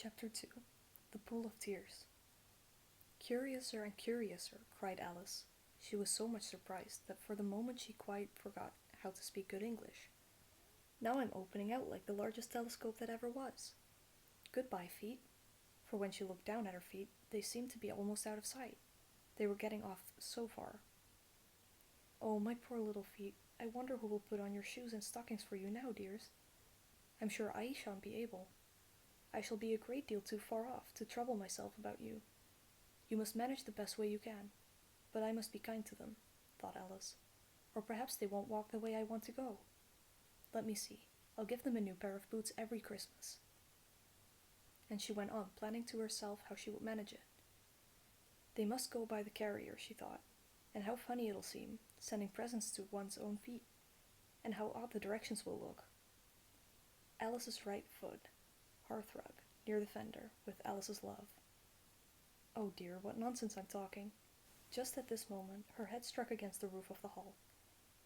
Chapter 2. The Pool of Tears. Curiouser and curiouser, cried Alice. She was so much surprised that for the moment she quite forgot how to speak good English. Now I'm opening out like the largest telescope that ever was. Goodbye, feet. For when she looked down at her feet, they seemed to be almost out of sight. They were getting off so far. Oh, my poor little feet. I wonder who will put on your shoes and stockings for you now, dears. I'm sure I shan't be able. I shall be a great deal too far off to trouble myself about you. You must manage the best way you can, but I must be kind to them, thought Alice, or perhaps they won't walk the way I want to go. Let me see, I'll give them a new pair of boots every Christmas. And she went on, planning to herself how she would manage it. They must go by the carrier, she thought, and how funny it'll seem, sending presents to one's own feet, and how odd the directions will look. Alice's right foot, hearthrug, near the fender, with Alice's love. Oh dear, what nonsense I'm talking. Just at this moment, her head struck against the roof of the hall.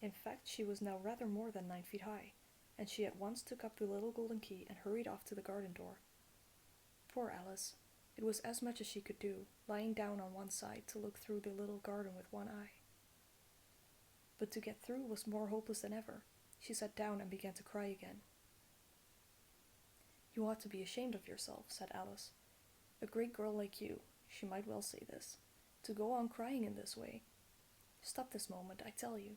In fact, she was now rather more than 9 feet high, and she at once took up the little golden key and hurried off to the garden door. Poor Alice! It was as much as she could do, lying down on one side to look through the little garden with one eye. But to get through was more hopeless than ever. She sat down and began to cry again. You ought to be ashamed of yourself, said Alice. A great girl like you, she might well say this, to go on crying in this way. Stop this moment, I tell you.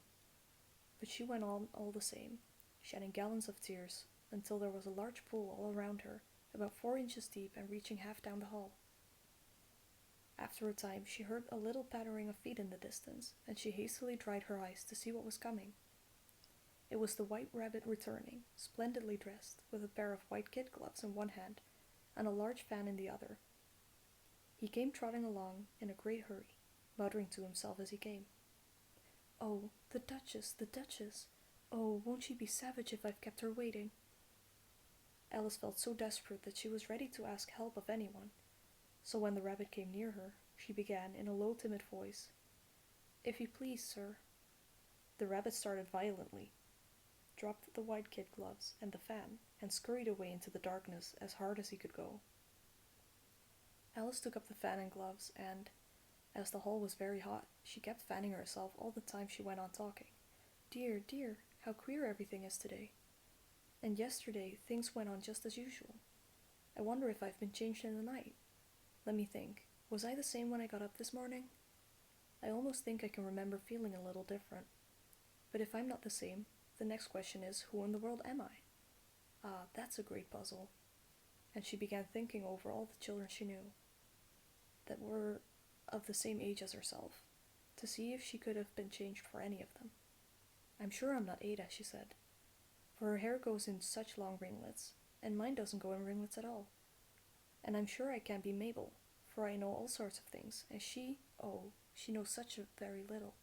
But she went on all the same, shedding gallons of tears, until there was a large pool all around her, about 4 inches deep and reaching half down the hall. After a time she heard a little pattering of feet in the distance, and she hastily dried her eyes to see what was coming. It was the White Rabbit returning, splendidly dressed, with a pair of white kid gloves in one hand, and a large fan in the other. He came trotting along in a great hurry, muttering to himself as he came. Oh, the Duchess, the Duchess! Oh, won't she be savage if I've kept her waiting? Alice felt so desperate that she was ready to ask help of anyone, so when the rabbit came near her, she began in a low, timid voice, If you please, sir. The rabbit started violently, dropped the white kid gloves and the fan, and scurried away into the darkness as hard as he could go. Alice took up the fan and gloves, and, as the hall was very hot, she kept fanning herself all the time she went on talking. Dear, dear, how queer everything is today. And yesterday things went on just as usual. I wonder if I've been changed in the night. Let me think. Was I the same when I got up this morning? I almost think I can remember feeling a little different. But if I'm not the same, the next question is, who in the world am I? Ah, that's a great puzzle. And she began thinking over all the children she knew, that were of the same age as herself, to see if she could have been changed for any of them. I'm sure I'm not Ada, she said, for her hair goes in such long ringlets, and mine doesn't go in ringlets at all. And I'm sure I can't be Mabel, for I know all sorts of things, and she knows such a very little.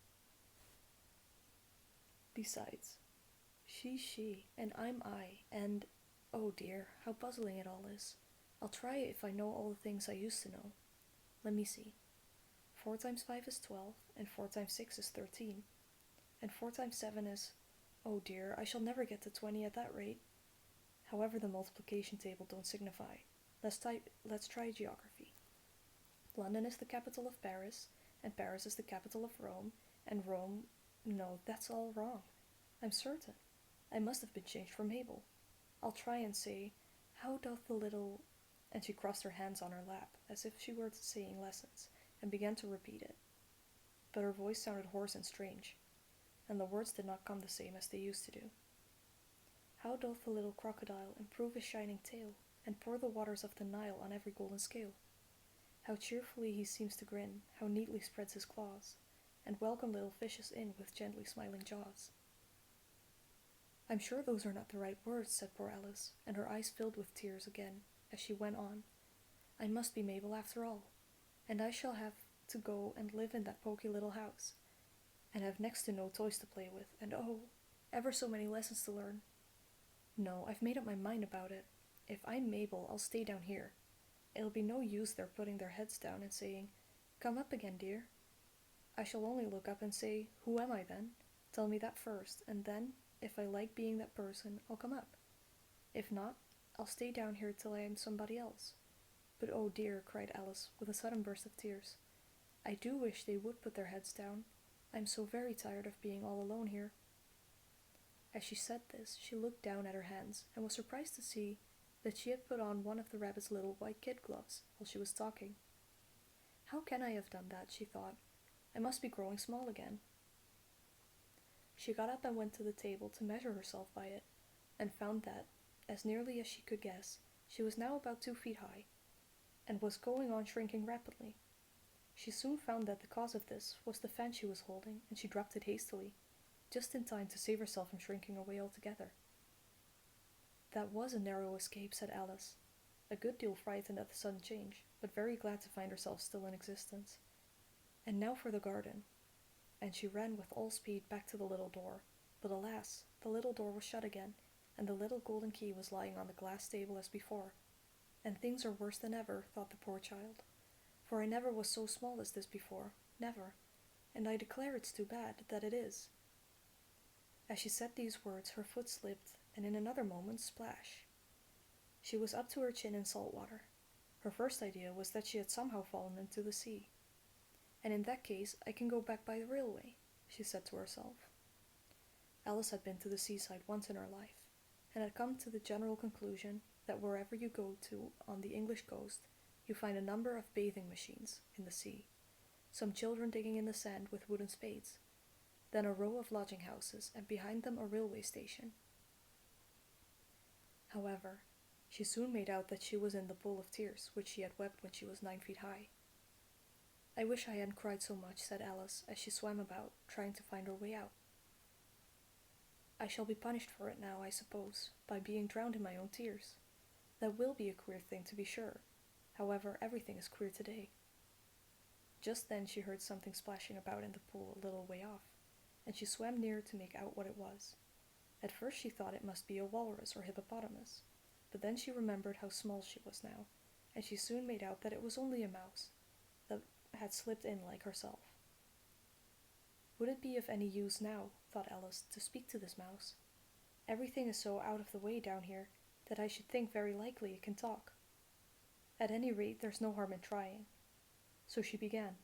Besides, she's she, and I'm I, and, oh dear, how puzzling it all is. I'll try it if I know all the things I used to know. Let me see. 4 times 5 is 12, and 4 times 6 is 13, and 4 times 7 is, oh dear, I shall never get to 20 at that rate. However, the multiplication table don't signify. Let's try geography. London is the capital of Paris, and Paris is the capital of Rome, and Rome, no, that's all wrong. I'm certain. I must have been changed for Mabel. I'll try and say, how doth the little... And she crossed her hands on her lap, as if she were saying lessons, and began to repeat it. But her voice sounded hoarse and strange, and the words did not come the same as they used to do. How doth the little crocodile improve his shining tail, and pour the waters of the Nile on every golden scale? How cheerfully he seems to grin, how neatly spreads his claws, and welcome little fishes in with gently smiling jaws. I'm sure those are not the right words, said poor Alice, and her eyes filled with tears again, as she went on. I must be Mabel after all, and I shall have to go and live in that poky little house, and have next to no toys to play with, and oh, ever so many lessons to learn. No, I've made up my mind about it. If I'm Mabel, I'll stay down here. It'll be no use their putting their heads down and saying, Come up again, dear. I shall only look up and say, Who am I then? Tell me that first, and then, if I like being that person, I'll come up. If not, I'll stay down here till I am somebody else. But oh dear, cried Alice, with a sudden burst of tears. I do wish they would put their heads down. I'm so very tired of being all alone here. As she said this, she looked down at her hands, and was surprised to see that she had put on one of the rabbit's little white kid gloves while she was talking. How can I have done that, she thought. I must be growing small again. She got up and went to the table to measure herself by it, and found that, as nearly as she could guess, she was now about 2 feet high, and was going on shrinking rapidly. She soon found that the cause of this was the fan she was holding, and she dropped it hastily, just in time to save herself from shrinking away altogether. That was a narrow escape, said Alice, a good deal frightened at the sudden change, but very glad to find herself still in existence. And now for the garden. And she ran with all speed back to the little door, but alas, the little door was shut again, and the little golden key was lying on the glass table as before. And things are worse than ever, thought the poor child, for I never was so small as this before, never, and I declare it's too bad, that it is. As she said these words, her foot slipped, and in another moment, splash! She was up to her chin in salt water. Her first idea was that she had somehow fallen into the sea. And in that case, I can go back by the railway, she said to herself. Alice had been to the seaside once in her life, and had come to the general conclusion that wherever you go to on the English coast, you find a number of bathing machines in the sea, some children digging in the sand with wooden spades, then a row of lodging houses, and behind them a railway station. However, she soon made out that she was in the pool of tears which she had wept when she was 9 feet high. I wish I hadn't cried so much, said Alice, as she swam about, trying to find her way out. I shall be punished for it now, I suppose, by being drowned in my own tears. That will be a queer thing, to be sure. However, everything is queer today. Just then she heard something splashing about in the pool a little way off, and she swam near to make out what it was. At first she thought it must be a walrus or hippopotamus, but then she remembered how small she was now, and she soon made out that it was only a mouse that had slipped in like herself. Would it be of any use now, thought Alice, to speak to this mouse? Everything is so out of the way down here that I should think very likely it can talk. At any rate, there's no harm in trying. So she began.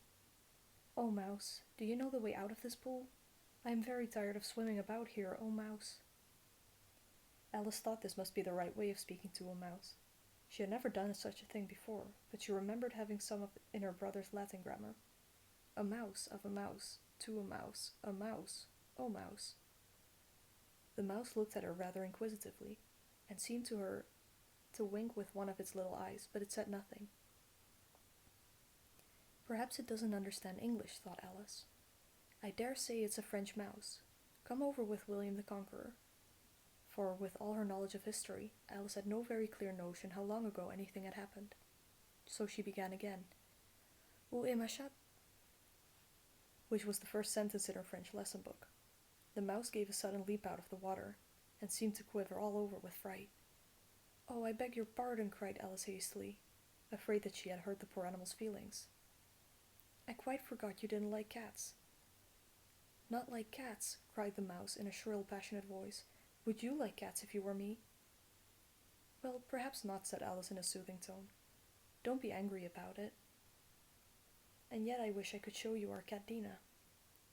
Oh, mouse, do you know the way out of this pool? I am very tired of swimming about here, oh mouse. Alice thought this must be the right way of speaking to a mouse. She had never done such a thing before, but she remembered having some of it in her brother's Latin grammar. A mouse of a mouse, to a mouse, oh mouse. The mouse looked at her rather inquisitively, and seemed to her to wink with one of its little eyes, but it said nothing. Perhaps it doesn't understand English, thought Alice. I dare say it's a French mouse, come over with William the Conqueror. For, with all her knowledge of history, Alice had no very clear notion how long ago anything had happened. So she began again. Où est ma chatte? Which was the first sentence in her French lesson book. The mouse gave a sudden leap out of the water, and seemed to quiver all over with fright. Oh, I beg your pardon, cried Alice hastily, afraid that she had hurt the poor animal's feelings. I quite forgot you didn't like cats. Not like cats, cried the mouse in a shrill, passionate voice. Would you like cats if you were me? Well, perhaps not, said Alice in a soothing tone. Don't be angry about it. And yet I wish I could show you our cat Dina.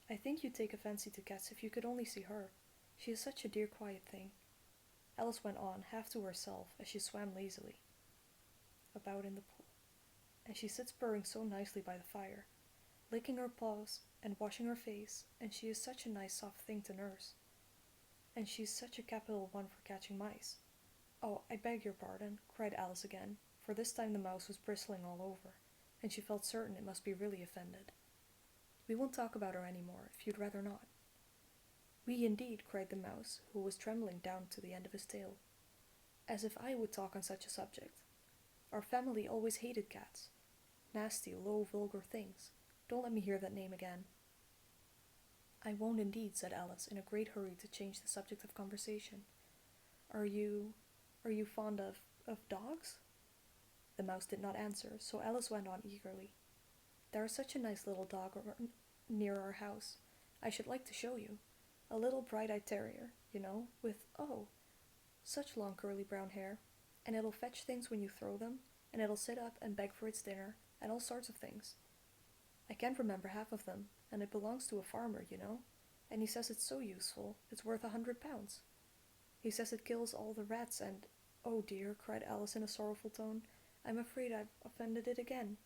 I think you'd take a fancy to cats if you could only see her. She is such a dear quiet thing. Alice went on, half to herself, as she swam lazily about in the pool. And she sits purring so nicely by the fire, licking her paws and washing her face, and she is such a nice soft thing to nurse. And she's such a capital one for catching mice. Oh, I beg your pardon, cried Alice again, for this time the mouse was bristling all over, and she felt certain it must be really offended. We won't talk about her any more, if you'd rather not. We indeed, cried the mouse, who was trembling down to the end of his tail. As if I would talk on such a subject. Our family always hated cats. Nasty, low, vulgar things. Don't let me hear that name again. I won't indeed, said Alice, in a great hurry to change the subject of conversation. Are you fond of dogs? The mouse did not answer, so Alice went on eagerly. There is such a nice little dog near our house. I should like to show you. A little bright-eyed terrier, you know, with, oh, such long curly brown hair, and it'll fetch things when you throw them, and it'll sit up and beg for its dinner, and all sorts of things. I can't remember half of them, and it belongs to a farmer, you know, and he says it's so useful, it's worth £100. He says it kills all the rats and— "Oh dear," cried Alice in a sorrowful tone, "I'm afraid I've offended it again."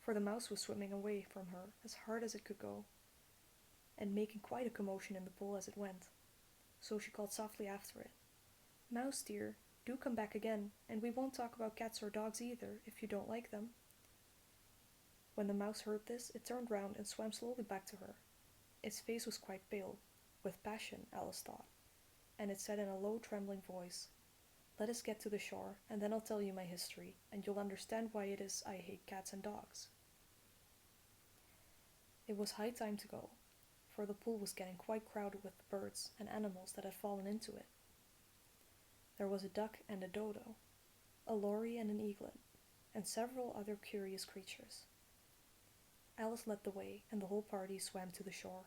For the mouse was swimming away from her as hard as it could go, and making quite a commotion in the pool as it went. So she called softly after it, "Mouse dear, do come back again, and we won't talk about cats or dogs either, if you don't like them." When the mouse heard this, it turned round and swam slowly back to her. Its face was quite pale, with passion, Alice thought, and it said in a low, trembling voice, "Let us get to the shore, and then I'll tell you my history, and you'll understand why it is I hate cats and dogs." It was high time to go, for the pool was getting quite crowded with the birds and animals that had fallen into it. There was a duck and a dodo, a lory and an eaglet, and several other curious creatures. Alice led the way, and the whole party swam to the shore.